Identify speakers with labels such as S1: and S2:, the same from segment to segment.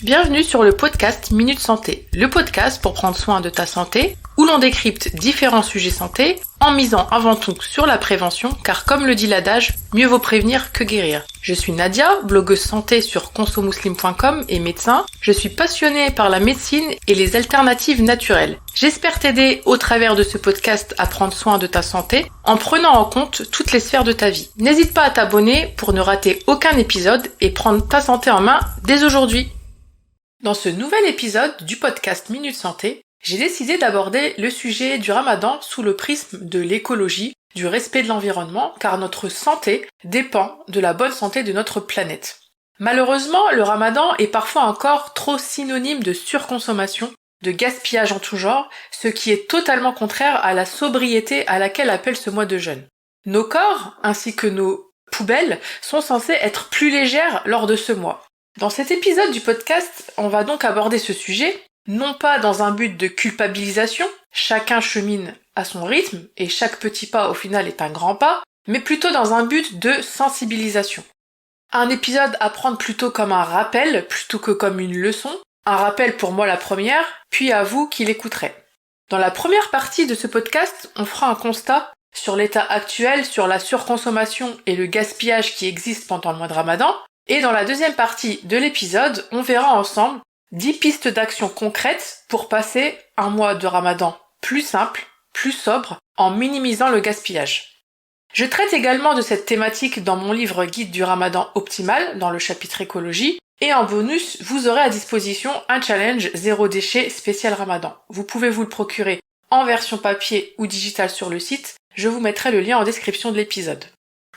S1: Bienvenue sur le podcast Minute Santé, le podcast pour prendre soin de ta santé, où l'on décrypte différents sujets santé en misant avant tout sur la prévention, car comme le dit l'adage, mieux vaut prévenir que guérir. Je suis Nadia, blogueuse santé sur consomuslim.com et médecin. Je suis passionnée par la médecine et les alternatives naturelles. J'espère t'aider au travers de ce podcast à prendre soin de ta santé en prenant en compte toutes les sphères de ta vie. N'hésite pas à t'abonner pour ne rater aucun épisode et prendre ta santé en main dès aujourd'hui. Dans ce nouvel épisode du podcast Minute Santé, j'ai décidé d'aborder le sujet du Ramadan sous le prisme de l'écologie, du respect de l'environnement, car notre santé dépend de la bonne santé de notre planète. Malheureusement, le Ramadan est parfois encore trop synonyme de surconsommation, de gaspillage en tout genre, ce qui est totalement contraire à la sobriété à laquelle appelle ce mois de jeûne. Nos corps, ainsi que nos poubelles, sont censés être plus légères lors de ce mois. Dans cet épisode du podcast, on va donc aborder ce sujet, non pas dans un but de culpabilisation, chacun chemine à son rythme et chaque petit pas au final est un grand pas, mais plutôt dans un but de sensibilisation. Un épisode à prendre plutôt comme un rappel plutôt que comme une leçon, un rappel pour moi la première, puis à vous qui l'écouterez. Dans la première partie de ce podcast, on fera un constat sur l'état actuel, sur la surconsommation et le gaspillage qui existe pendant le mois de Ramadan. Et dans la deuxième partie de l'épisode, on verra ensemble 10 pistes d'action concrètes pour passer un mois de Ramadan plus simple, plus sobre, en minimisant le gaspillage. Je traite également de cette thématique dans mon livre Guide du Ramadan optimal, dans le chapitre écologie, et en bonus, vous aurez à disposition un challenge zéro déchet spécial Ramadan. Vous pouvez vous le procurer en version papier ou digitale sur le site, je vous mettrai le lien en description de l'épisode.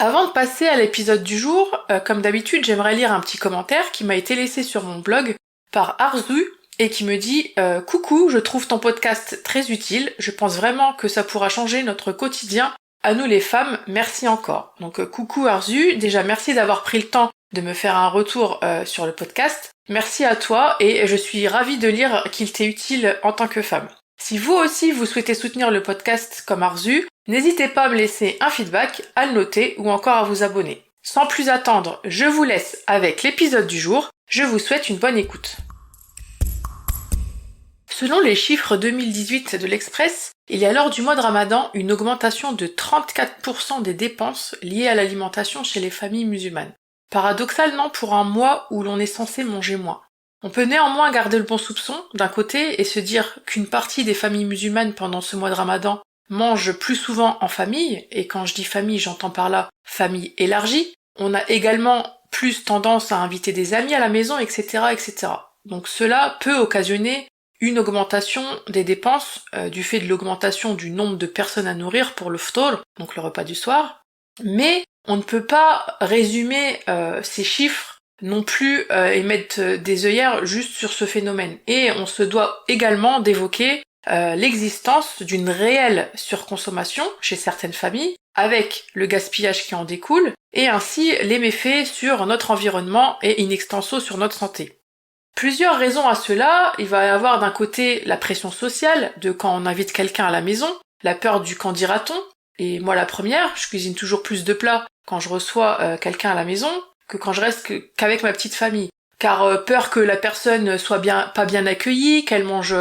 S1: Avant de passer à l'épisode du jour, comme d'habitude, j'aimerais lire un petit commentaire qui m'a été laissé sur mon blog par Arzu et qui me dit « Coucou, je trouve ton podcast très utile, je pense vraiment que ça pourra changer notre quotidien à nous les femmes, merci encore. » Donc coucou Arzu, déjà merci d'avoir pris le temps de me faire un retour sur le podcast. Merci à toi et je suis ravie de lire qu'il t'est utile en tant que femme. Si vous aussi vous souhaitez soutenir le podcast comme Arzu, n'hésitez pas à me laisser un feedback, à le noter ou encore à vous abonner. Sans plus attendre, je vous laisse avec l'épisode du jour. Je vous souhaite une bonne écoute. Selon les chiffres 2018 de l'Express, il y a lors du mois de Ramadan une augmentation de 34% des dépenses liées à l'alimentation chez les familles musulmanes. Paradoxal, non, pour un mois où l'on est censé manger moins. On peut néanmoins garder le bon soupçon d'un côté et se dire qu'une partie des familles musulmanes pendant ce mois de Ramadan mange plus souvent en famille, et quand je dis famille, j'entends par là famille élargie. On a également plus tendance à inviter des amis à la maison, etc., etc. Donc cela peut occasionner une augmentation des dépenses du fait de l'augmentation du nombre de personnes à nourrir pour le ftour, donc le repas du soir. Mais on ne peut pas résumer ces chiffres non plus et mettre des œillères juste sur ce phénomène. Et on se doit également d'évoquer l'existence d'une réelle surconsommation chez certaines familles, avec le gaspillage qui en découle, et ainsi les méfaits sur notre environnement et in extenso sur notre santé. Plusieurs raisons à cela. Il va y avoir d'un côté la pression sociale de quand on invite quelqu'un à la maison, la peur du qu'en dira-t-on, et moi la première, je cuisine toujours plus de plats quand je reçois quelqu'un à la maison que quand je reste qu'avec ma petite famille. Car peur que la personne soit pas bien accueillie, qu'elle mange,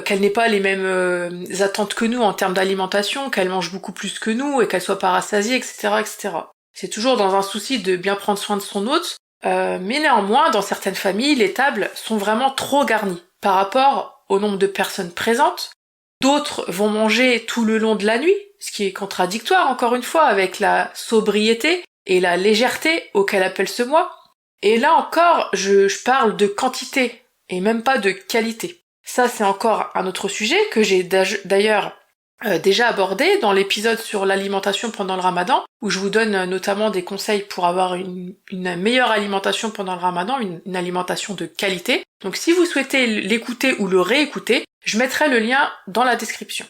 S1: qu'elle n'ait pas les mêmes attentes que nous en termes d'alimentation, qu'elle mange beaucoup plus que nous et qu'elle soit pas rassasiée, etc., etc. C'est toujours dans un souci de bien prendre soin de son hôte, mais néanmoins, dans certaines familles, les tables sont vraiment trop garnies par rapport au nombre de personnes présentes. D'autres vont manger tout le long de la nuit, ce qui est contradictoire encore une fois avec la sobriété et la légèreté auquel appelle ce mois. Et là encore, je parle de quantité et même pas de qualité. Ça, c'est encore un autre sujet que j'ai d'ailleurs déjà abordé dans l'épisode sur l'alimentation pendant le Ramadan, où je vous donne notamment des conseils pour avoir une meilleure alimentation pendant le Ramadan, une alimentation de qualité. Donc si vous souhaitez l'écouter ou le réécouter, je mettrai le lien dans la description.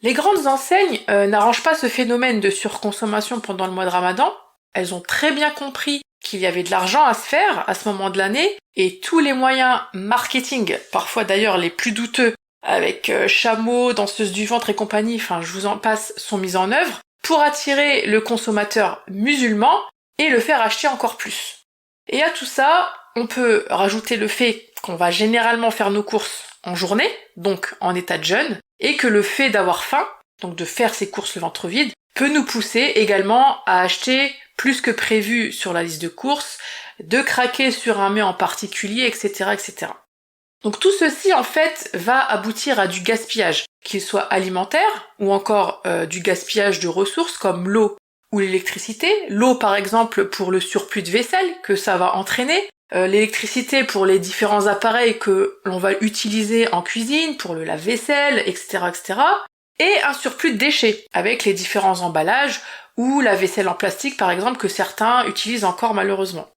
S1: Les grandes enseignes n'arrangent pas ce phénomène de surconsommation pendant le mois de Ramadan. Elles ont très bien compris qu'il y avait de l'argent à se faire à ce moment de l'année, et tous les moyens marketing, parfois d'ailleurs les plus douteux, avec chameaux, danseuses du ventre et compagnie, enfin je vous en passe, sont mis en œuvre pour attirer le consommateur musulman et le faire acheter encore plus. Et à tout ça, on peut rajouter le fait qu'on va généralement faire nos courses en journée, donc en état de jeûne, et que le fait d'avoir faim, donc de faire ses courses le ventre vide, peut nous pousser également à acheter plus que prévu sur la liste de courses, de craquer sur un mets en particulier, etc., etc. Donc tout ceci, en fait, va aboutir à du gaspillage, qu'il soit alimentaire ou encore du gaspillage de ressources comme l'eau ou l'électricité. L'eau, par exemple, pour le surplus de vaisselle que ça va entraîner. L'électricité pour les différents appareils que l'on va utiliser en cuisine, pour le lave-vaisselle, etc., etc. Et un surplus de déchets, avec les différents emballages ou la vaisselle en plastique, par exemple, que certains utilisent encore malheureusement.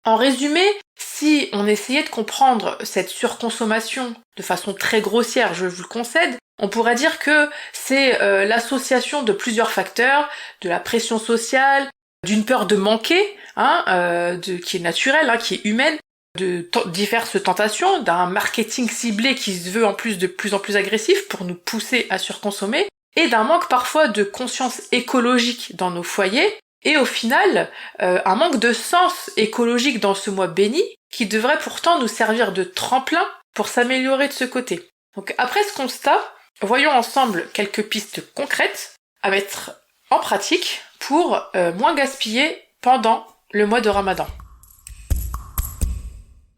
S1: En résumé, si on essayait de comprendre cette surconsommation de façon très grossière, je vous le concède, on pourrait dire que c'est l'association de plusieurs facteurs, de la pression sociale, d'une peur de manquer, qui est naturelle, qui est humaine, de diverses tentations, d'un marketing ciblé qui se veut en plus de plus en plus agressif pour nous pousser à surconsommer, et d'un manque parfois de conscience écologique dans nos foyers, et au final, un manque de sens écologique dans ce mois béni, qui devrait pourtant nous servir de tremplin pour s'améliorer de ce côté. Donc après ce constat, voyons ensemble quelques pistes concrètes à mettre en pratique pour moins gaspiller pendant le mois de Ramadan.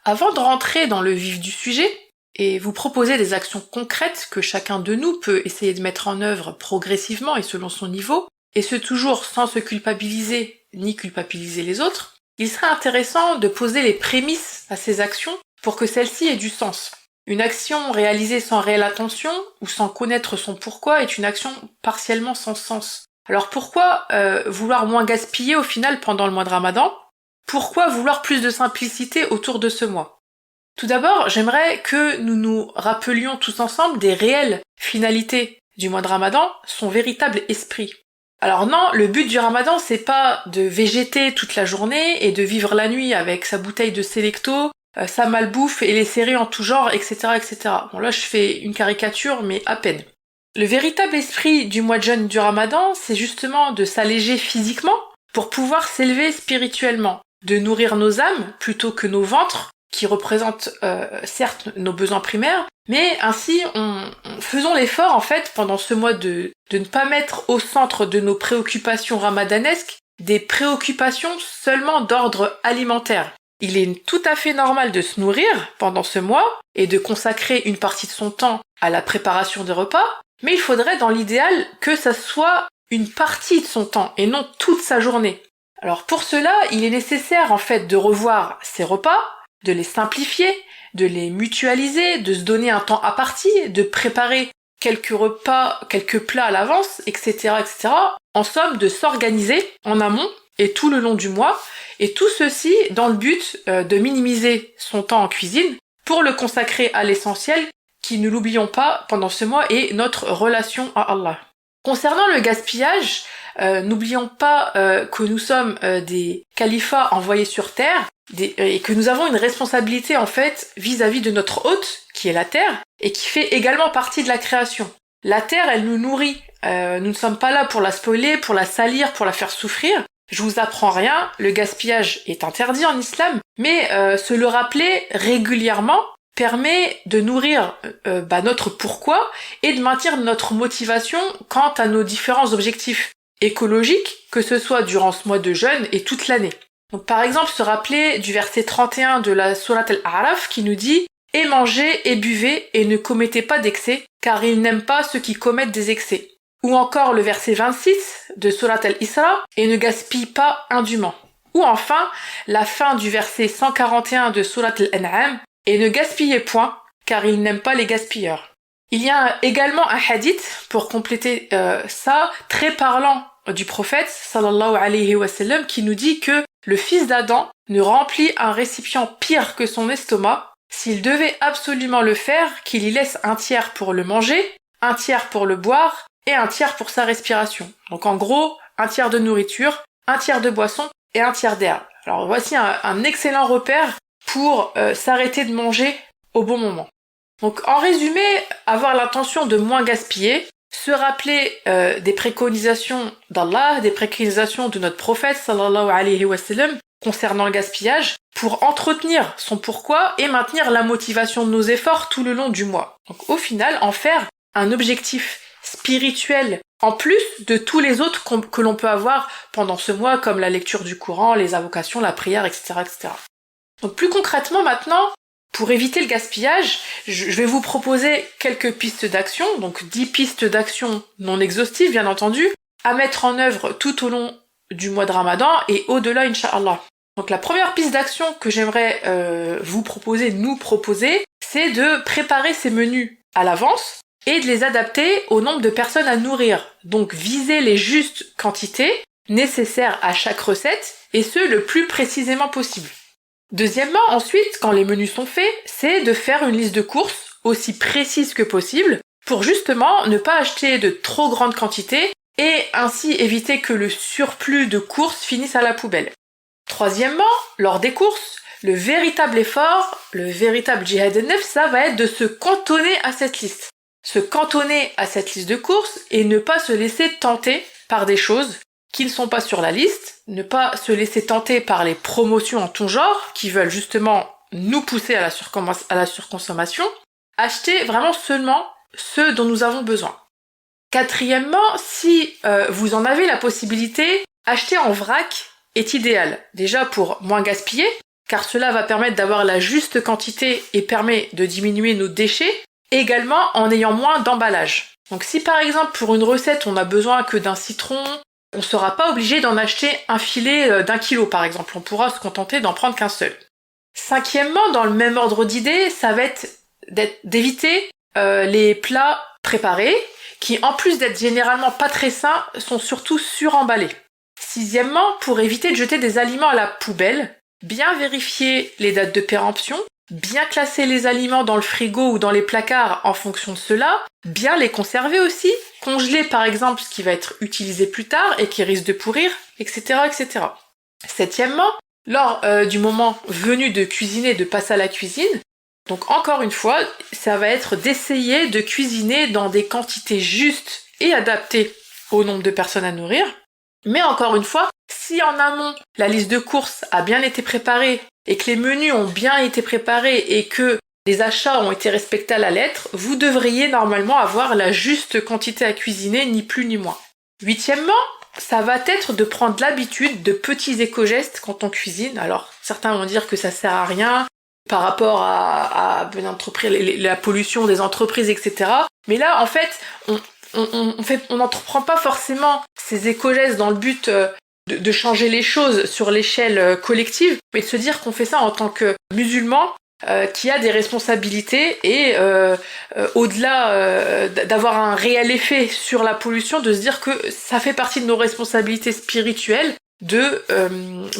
S1: Avant de rentrer dans le vif du sujet et vous proposer des actions concrètes que chacun de nous peut essayer de mettre en œuvre progressivement et selon son niveau, et ce toujours sans se culpabiliser ni culpabiliser les autres, il serait intéressant de poser les prémices à ces actions pour que celles-ci aient du sens. Une action réalisée sans réelle attention ou sans connaître son pourquoi est une action partiellement sans sens. Alors pourquoi vouloir moins gaspiller au final pendant le mois de Ramadan ? Pourquoi vouloir plus de simplicité autour de ce mois ? Tout d'abord, j'aimerais que nous nous rappelions tous ensemble des réelles finalités du mois de Ramadan, son véritable esprit. Alors non, le but du Ramadan, c'est pas de végéter toute la journée et de vivre la nuit avec sa bouteille de Selecto, sa malbouffe et les séries en tout genre, etc., etc. Bon là, je fais une caricature, mais à peine. Le véritable esprit du mois de jeûne du Ramadan, c'est justement de s'alléger physiquement pour pouvoir s'élever spirituellement, de nourrir nos âmes plutôt que nos ventres, qui représentent certes nos besoins primaires, mais ainsi faisons l'effort en fait pendant ce mois de ne pas mettre au centre de nos préoccupations ramadanesques des préoccupations seulement d'ordre alimentaire. Il est tout à fait normal de se nourrir pendant ce mois et de consacrer une partie de son temps à la préparation des repas, mais il faudrait dans l'idéal que ça soit une partie de son temps et non toute sa journée. Alors pour cela, il est nécessaire en fait de revoir ses repas, de les simplifier, de les mutualiser, de se donner un temps à partie, de préparer quelques repas, quelques plats à l'avance, etc., etc. En somme, de s'organiser en amont et tout le long du mois, et tout ceci dans le but de minimiser son temps en cuisine pour le consacrer à l'essentiel qui, ne l'oublions pas, pendant ce mois est notre relation à Allah. Concernant le gaspillage, n'oublions pas que nous sommes des califats envoyés sur terre et que nous avons une responsabilité en fait vis-à-vis de notre hôte, qui est la terre, et qui fait également partie de la création. La terre, elle nous nourrit. Nous ne sommes pas là pour la spoiler, pour la salir, pour la faire souffrir. Je vous apprends rien, le gaspillage est interdit en islam, mais se le rappeler régulièrement permet de nourrir notre pourquoi et de maintenir notre motivation quant à nos différents objectifs écologiques, que ce soit durant ce mois de jeûne et toute l'année. Donc par exemple, se rappeler du verset 31 de la sourate Al-A'raf qui nous dit « Et mangez et buvez et ne commettez pas d'excès, car il n'aime pas ceux qui commettent des excès. » Ou encore le verset 26 de sourate Al-Isra « Et ne gaspille pas indûment. » Ou enfin, la fin du verset 141 de sourate Al-An'am « Et ne gaspillez point, car il n'aime pas les gaspilleurs. » Il y a également un hadith, pour compléter ça, très parlant du prophète, sallallahu alayhi wa sallam, qui nous dit que le fils d'Adam ne remplit un récipient pire que son estomac. S'il devait absolument le faire, qu'il y laisse un tiers pour le manger, un tiers pour le boire et un tiers pour sa respiration. Donc en gros, un tiers de nourriture, un tiers de boisson et un tiers d'herbe. Alors voici un excellent repère pour s'arrêter de manger au bon moment. Donc en résumé, avoir l'intention de moins gaspiller, se rappeler des préconisations d'Allah, des préconisations de notre prophète sallallahu alayhi wa sallam, concernant le gaspillage pour entretenir son pourquoi et maintenir la motivation de nos efforts tout le long du mois. Donc au final, en faire un objectif spirituel en plus de tous les autres que l'on peut avoir pendant ce mois, comme la lecture du Coran, les invocations, la prière, etc., etc. Donc plus concrètement maintenant, pour éviter le gaspillage, je vais vous proposer quelques pistes d'action, donc 10 pistes d'action non exhaustives bien entendu, à mettre en œuvre tout au long du mois de Ramadan et au-delà, Inch'Allah. Donc la première piste d'action que j'aimerais nous proposer, c'est de préparer ces menus à l'avance et de les adapter au nombre de personnes à nourrir. Donc viser les justes quantités nécessaires à chaque recette, et ce le plus précisément possible. Deuxièmement, ensuite, quand les menus sont faits, c'est de faire une liste de courses aussi précise que possible pour justement ne pas acheter de trop grandes quantités et ainsi éviter que le surplus de courses finisse à la poubelle. Troisièmement, lors des courses, le véritable effort, le véritable jihad al-nafs, ça va être de se cantonner à cette liste. Se cantonner à cette liste de courses et ne pas se laisser tenter par des choses qui ne sont pas sur la liste, ne pas se laisser tenter par les promotions en tout genre qui veulent justement nous pousser à la surconsommation, acheter vraiment seulement ce dont nous avons besoin. Quatrièmement, si vous en avez la possibilité, acheter en vrac est idéal. Déjà pour moins gaspiller, car cela va permettre d'avoir la juste quantité et permet de diminuer nos déchets, également en ayant moins d'emballage. Donc si par exemple pour une recette on n'a besoin que d'un citron, on ne sera pas obligé d'en acheter un filet d'1 kilo par exemple, on pourra se contenter d'en prendre qu'un seul. Cinquièmement, dans le même ordre d'idée, ça va être d'éviter les plats préparés, qui en plus d'être généralement pas très sains, sont surtout suremballés. Sixièmement, pour éviter de jeter des aliments à la poubelle, bien vérifier les dates de péremption, bien classer les aliments dans le frigo ou dans les placards en fonction de cela, bien les conserver aussi, congeler par exemple ce qui va être utilisé plus tard et qui risque de pourrir, etc., etc. Septièmement, lors du moment venu de cuisiner, de passer à la cuisine, donc encore une fois, ça va être d'essayer de cuisiner dans des quantités justes et adaptées au nombre de personnes à nourrir. Mais encore une fois, si en amont, la liste de courses a bien été préparée et que les menus ont bien été préparés et que les achats ont été respectés à la lettre, vous devriez normalement avoir la juste quantité à cuisiner, ni plus ni moins. Huitièmement, ça va être de prendre l'habitude de petits éco-gestes quand on cuisine. Alors, certains vont dire que ça sert à rien par rapport à la pollution des entreprises, etc. Mais là, en fait, on n'entreprend pas forcément ces éco-gestes dans le but de changer les choses sur l'échelle collective, mais de se dire qu'on fait ça en tant que musulman qui a des responsabilités et au-delà d'avoir un réel effet sur la pollution, de se dire que ça fait partie de nos responsabilités spirituelles de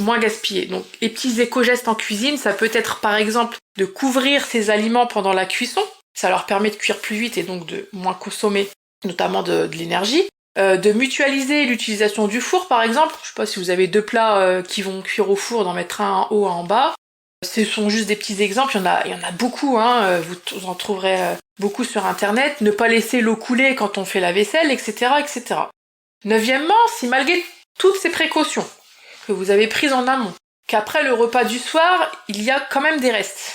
S1: moins gaspiller. Donc les petits éco-gestes en cuisine, ça peut être par exemple de couvrir ses aliments pendant la cuisson, ça leur permet de cuire plus vite et donc de moins consommer notamment de l'énergie. De mutualiser l'utilisation du four par exemple, je sais pas si vous avez 2 plats qui vont cuire au four, d'en mettre un en haut, un en bas. Ce sont juste des petits exemples, il y en a beaucoup, vous en trouverez beaucoup sur internet. Ne pas laisser l'eau couler quand on fait la vaisselle, etc., etc. Neuvièmement, si malgré toutes ces précautions que vous avez prises en amont, qu'après le repas du soir, il y a quand même des restes,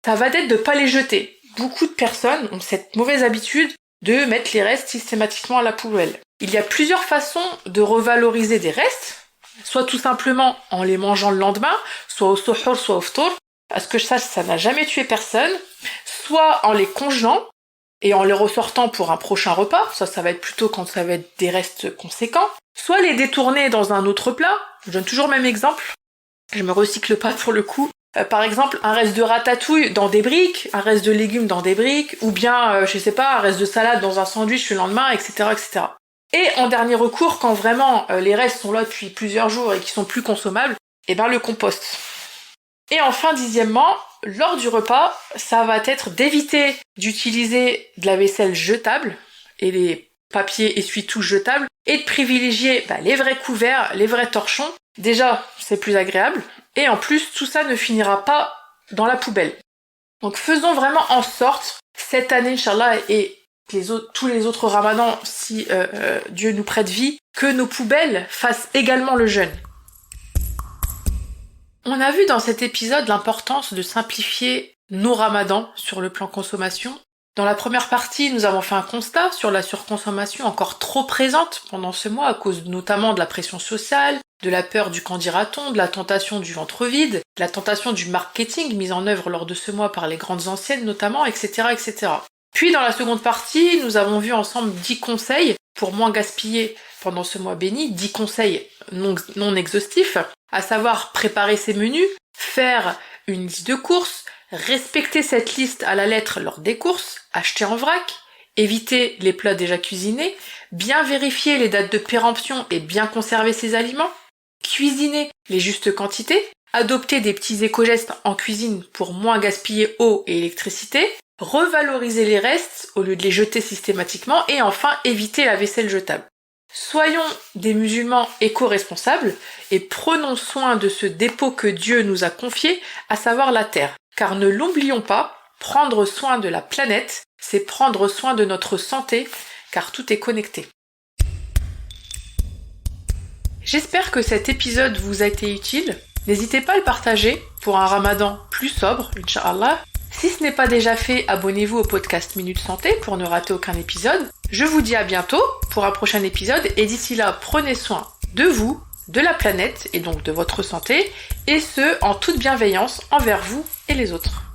S1: ça va être de pas les jeter. Beaucoup de personnes ont cette mauvaise habitude de mettre les restes systématiquement à la poubelle. Il y a plusieurs façons de revaloriser des restes, soit tout simplement en les mangeant le lendemain, soit au suhour, soit au ftour. À ce que je sache, ça n'a jamais tué personne. Soit en les congelant et en les ressortant pour un prochain repas, ça va être plutôt quand ça va être des restes conséquents. Soit les détourner dans un autre plat. Je donne toujours le même exemple. Je me recycle pas pour le coup. Par exemple, un reste de ratatouille dans des briques, un reste de légumes dans des briques, ou bien, un reste de salade dans un sandwich le lendemain, etc., etc. Et en dernier recours, quand vraiment les restes sont là depuis plusieurs jours et qui sont plus consommables, le compost. Et enfin, 10e, lors du repas, ça va être d'éviter d'utiliser de la vaisselle jetable et les papiers essuie-tout jetables et de privilégier les vrais couverts, les vrais torchons. Déjà, c'est plus agréable. Et en plus, tout ça ne finira pas dans la poubelle. Donc faisons vraiment en sorte, cette année, Inch'Allah, et tous les autres ramadans, si Dieu nous prête vie, que nos poubelles fassent également le jeûne. On a vu dans cet épisode l'importance de simplifier nos ramadans sur le plan consommation. Dans la première partie, nous avons fait un constat sur la surconsommation encore trop présente pendant ce mois à cause notamment de la pression sociale, de la peur du qu'en dira-t-on, de la tentation du ventre vide, de la tentation du marketing mis en œuvre lors de ce mois par les grandes anciennes notamment, etc., etc. Puis dans la seconde partie, nous avons vu ensemble 10 conseils pour moins gaspiller pendant ce mois béni, 10 conseils non exhaustifs, à savoir préparer ses menus, faire une liste de courses, respecter cette liste à la lettre lors des courses, acheter en vrac, éviter les plats déjà cuisinés, bien vérifier les dates de péremption et bien conserver ses aliments, cuisiner les justes quantités, adopter des petits éco-gestes en cuisine pour moins gaspiller eau et électricité, revaloriser les restes au lieu de les jeter systématiquement et enfin éviter la vaisselle jetable. Soyons des musulmans éco-responsables et prenons soin de ce dépôt que Dieu nous a confié, à savoir la terre. Car ne l'oublions pas, prendre soin de la planète, c'est prendre soin de notre santé, car tout est connecté. J'espère que cet épisode vous a été utile. N'hésitez pas à le partager pour un ramadan plus sobre, Inch'Allah. Si ce n'est pas déjà fait, abonnez-vous au podcast Minute Santé pour ne rater aucun épisode. Je vous dis à bientôt pour un prochain épisode et d'ici là, prenez soin de vous, de la planète et donc de votre santé, et ce, en toute bienveillance envers vous et les autres.